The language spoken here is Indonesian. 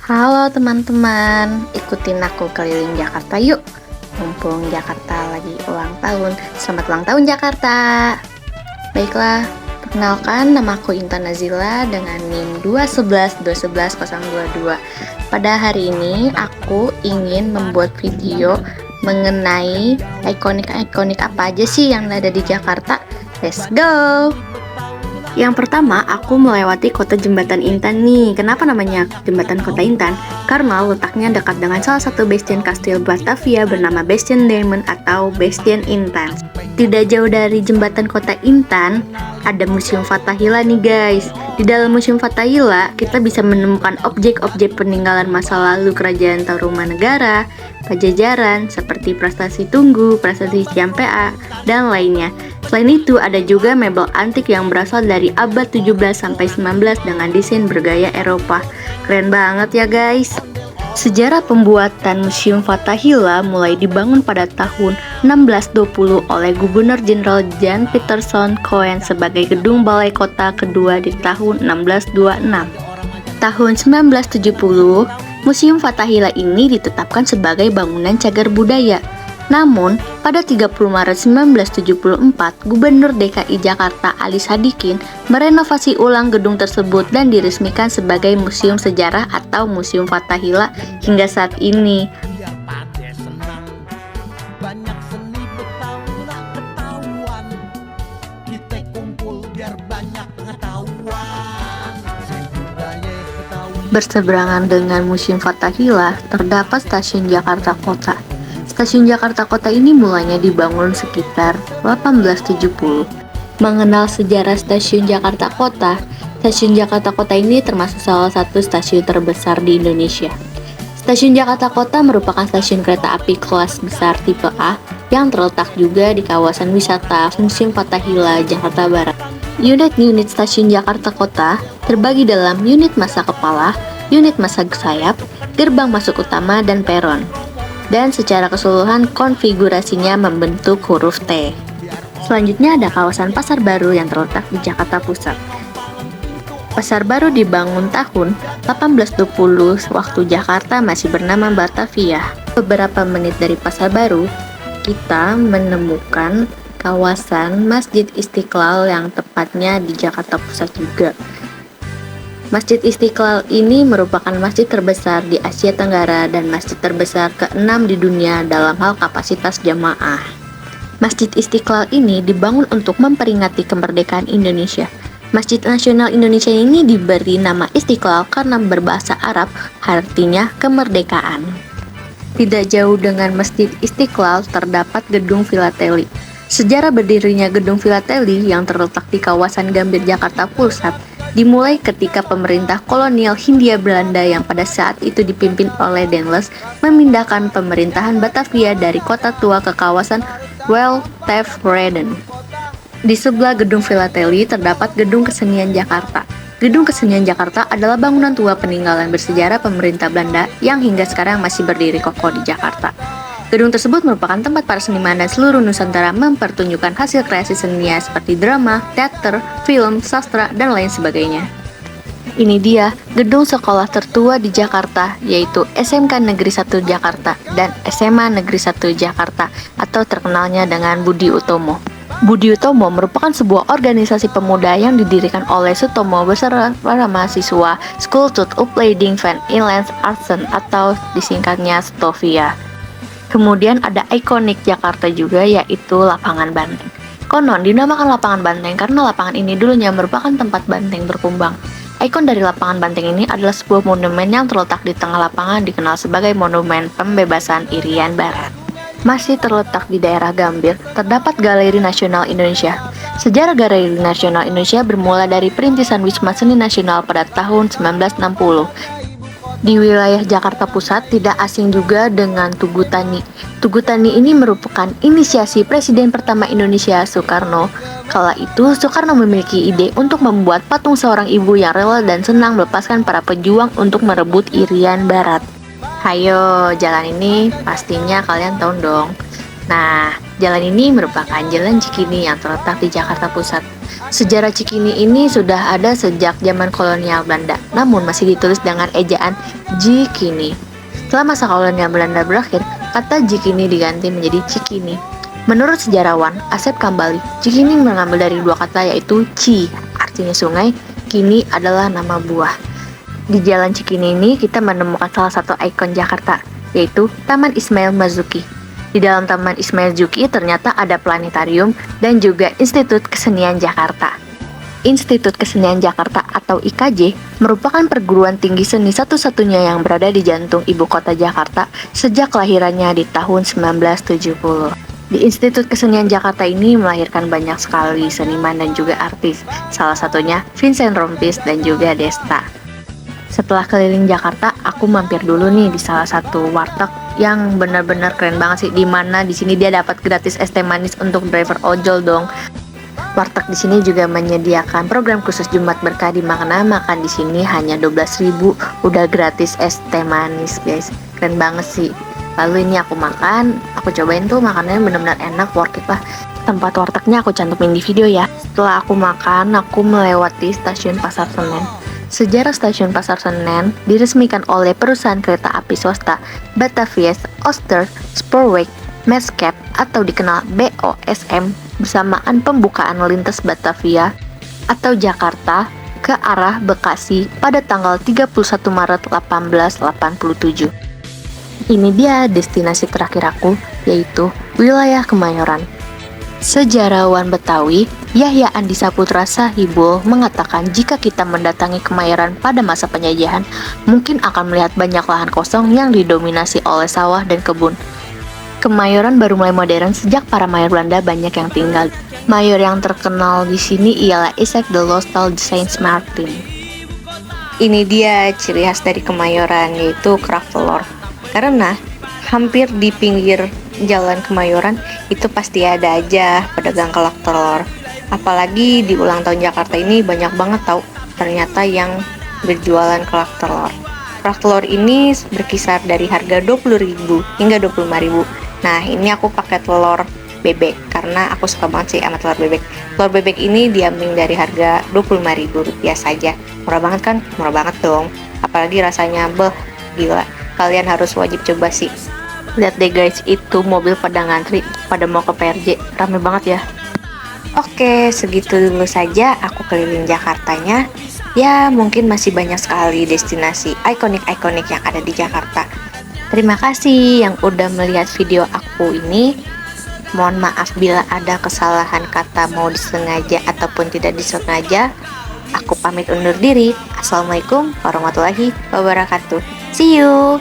Halo teman-teman, ikutin aku keliling Jakarta yuk. Mumpung Jakarta lagi ulang tahun, selamat ulang tahun Jakarta. Baiklah, perkenalkan nama aku Intan Nazila dengan NIM 211211022. Pada hari ini aku ingin membuat video mengenai ikonik-ikonik apa aja sih yang ada di Jakarta. Let's go! Yang pertama, aku melewati kota Jembatan Intan nih. Kenapa namanya Jembatan Kota Intan? Karena letaknya dekat dengan salah satu bastion Kastil Batavia bernama Bastion Diamond atau Bastion Intan. Tidak jauh dari Jembatan Kota Intan, ada Museum Fathahillah nih guys. Di dalam Museum Fathahillah, kita bisa menemukan objek-objek peninggalan masa lalu Kerajaan Tarumanegara, Pajajaran, seperti Prestasi Tunggu, Prestasi Ciampea, dan lainnya. Selain itu, ada juga mebel antik yang berasal dari abad 17 sampai 19 dengan desain bergaya Eropa. Keren banget ya guys. Sejarah pembuatan Museum Fathahillah mulai dibangun pada tahun 1620 oleh Gubernur Jenderal Jan Pieterszoon Koen sebagai gedung balai kota kedua di tahun 1626. Tahun 1970, Museum Fathahillah ini ditetapkan sebagai bangunan cagar budaya. Namun, pada 30 Maret 1974, Gubernur DKI Jakarta Ali Sadikin merenovasi ulang gedung tersebut dan diresmikan sebagai Museum Sejarah atau Museum Fathahillah hingga saat ini. Berseberangan dengan Museum Fathahillah, terdapat Stasiun Jakarta Kota. Stasiun Jakarta Kota ini mulanya dibangun sekitar 1870. Mengenal sejarah Stasiun Jakarta Kota, Stasiun Jakarta Kota ini termasuk salah satu stasiun terbesar di Indonesia. Stasiun Jakarta Kota merupakan stasiun kereta api kelas besar tipe A yang terletak juga di kawasan wisata Museum Fathahillah, Jakarta Barat. Unit-unit Stasiun Jakarta Kota terbagi dalam unit masa kepala, unit masa sayap, gerbang masuk utama, dan peron. Dan secara keseluruhan konfigurasinya membentuk huruf T. Selanjutnya ada kawasan Pasar Baru yang terletak di Jakarta Pusat. Pasar Baru dibangun tahun 1820 waktu Jakarta masih bernama Batavia. Beberapa menit dari Pasar Baru, kita menemukan kawasan Masjid Istiqlal yang tepatnya di Jakarta Pusat juga. Masjid Istiqlal ini merupakan masjid terbesar di Asia Tenggara dan masjid terbesar ke-6 di dunia dalam hal kapasitas jamaah. Masjid Istiqlal ini dibangun untuk memperingati kemerdekaan Indonesia. Masjid Nasional Indonesia ini diberi nama Istiqlal karena berbahasa Arab, artinya kemerdekaan. Tidak jauh dengan Masjid Istiqlal terdapat Gedung Filateli. Sejarah berdirinya Gedung Filateli yang terletak di kawasan Gambir, Jakarta Pusat dimulai ketika pemerintah kolonial Hindia Belanda yang pada saat itu dipimpin oleh Daendels memindahkan pemerintahan Batavia dari kota tua ke kawasan Waaltevreden. Di sebelah Gedung Filateli terdapat Gedung Kesenian Jakarta. Gedung Kesenian Jakarta adalah bangunan tua peninggalan bersejarah pemerintah Belanda yang hingga sekarang masih berdiri kokoh di Jakarta. Gedung tersebut merupakan tempat para seniman dan seluruh Nusantara mempertunjukkan hasil kreasi seninya seperti drama, teater, film, sastra, dan lain sebagainya. Ini dia gedung sekolah tertua di Jakarta, yaitu SMK Negeri 1 Jakarta dan SMA Negeri 1 Jakarta atau terkenalnya dengan Budi Utomo. Budi Utomo merupakan sebuah organisasi pemuda yang didirikan oleh Sutomo beserta para mahasiswa School to Opleiding van Inland Artsen atau disingkatnya STOVIA. Kemudian ada ikonik Jakarta juga, yaitu Lapangan Banteng. Konon dinamakan Lapangan Banteng karena lapangan ini dulunya merupakan tempat banteng berkumbang. Ikon dari Lapangan Banteng ini adalah sebuah monumen yang terletak di tengah lapangan dikenal sebagai Monumen Pembebasan Irian Barat. Masih terletak di daerah Gambir, terdapat Galeri Nasional Indonesia. Sejarah Galeri Nasional Indonesia bermula dari perintisan Wisma Seni Nasional pada tahun 1960. Di wilayah Jakarta Pusat tidak asing juga dengan Tugu Tani. Tugu Tani ini merupakan inisiasi Presiden pertama Indonesia, Soekarno. Kala itu, Soekarno memiliki ide untuk membuat patung seorang ibu yang rela dan senang melepaskan para pejuang untuk merebut Irian Barat. Hayo, jalan ini pastinya kalian tahu dong. Nah, Jalan ini merupakan Jalan Cikini yang terletak di Jakarta Pusat. Sejarah Cikini ini sudah ada sejak zaman kolonial Belanda, namun masih ditulis dengan ejaan Jikini. Setelah masa kolonial Belanda berakhir, kata Jikini diganti menjadi Cikini. Menurut sejarawan Asep Kambali, Cikini mengambil dari dua kata yaitu Ci, artinya sungai, Kini adalah nama buah. Di Jalan Cikini ini kita menemukan salah satu ikon Jakarta, yaitu Taman Ismail Marzuki. Di dalam Taman Ismail Marzuki ternyata ada planetarium dan juga Institut Kesenian Jakarta. Institut Kesenian Jakarta atau IKJ merupakan perguruan tinggi seni satu-satunya yang berada di jantung ibu kota Jakarta sejak kelahirannya di tahun 1970. Di Institut Kesenian Jakarta ini melahirkan banyak sekali seniman dan juga artis, salah satunya Vincent Rompis dan juga Desta. Setelah keliling Jakarta, aku mampir dulu nih di salah satu warteg yang benar-benar keren banget sih, dimana di sini dia dapat gratis es teh manis untuk driver ojol dong. Warteg di sini juga menyediakan program khusus Jumat Berkah, di mana makan di sini hanya 12.000 udah gratis es teh manis, guys. Keren banget sih. Lalu ini aku makan, aku cobain tuh makanannya benar-benar enak, worth it lah. Tempat wartegnya aku cantumin di video ya. Setelah aku makan, aku melewati stasiun Pasar Senen. Sejarah stasiun Pasar Senen diresmikan oleh perusahaan kereta api swasta Batavia Ooster Spoorweg Maatschap atau dikenal BOSM bersamaan pembukaan lintas Batavia atau Jakarta ke arah Bekasi pada tanggal 31 Maret 1887. Ini dia destinasi terakhir aku, yaitu wilayah Kemayoran. Sejarawan Betawi Yahya Andi Saputra Sahibul mengatakan jika kita mendatangi Kemayoran pada masa penjajahan, mungkin akan melihat banyak lahan kosong yang didominasi oleh sawah dan kebun. Kemayoran baru mulai modern sejak para mayor Belanda banyak yang tinggal. Mayor yang terkenal di sini ialah Isaac de Lostal de Saint-Martin. Ini dia ciri khas dari Kemayoran, yaitu kerak telur. Karena hampir di pinggir jalan Kemayoran itu pasti ada aja pedagang kerak telur. Apalagi di ulang tahun Jakarta ini banyak banget tahu ternyata yang berjualan kerak telur. Kerak telur ini berkisar dari harga 20.000 hingga 25.000. Nah, ini aku pakai telur bebek karena aku suka banget sih sama telur bebek. Telur bebek ini diambil dari harga 25.000 rupiah saja. Murah banget kan? Murah banget dong. Apalagi rasanya gila. Kalian harus wajib coba sih. Lihat deh guys, itu mobil pada ngantri, pada mau ke PRJ, rame banget ya. Oke, segitu dulu saja aku keliling Jakartanya. Ya, mungkin masih banyak sekali destinasi ikonik-ikonik yang ada di Jakarta. Terima kasih yang udah melihat video aku ini. Mohon maaf bila ada kesalahan kata mau disengaja ataupun tidak disengaja. Aku pamit undur diri. Assalamualaikum warahmatullahi wabarakatuh. See you!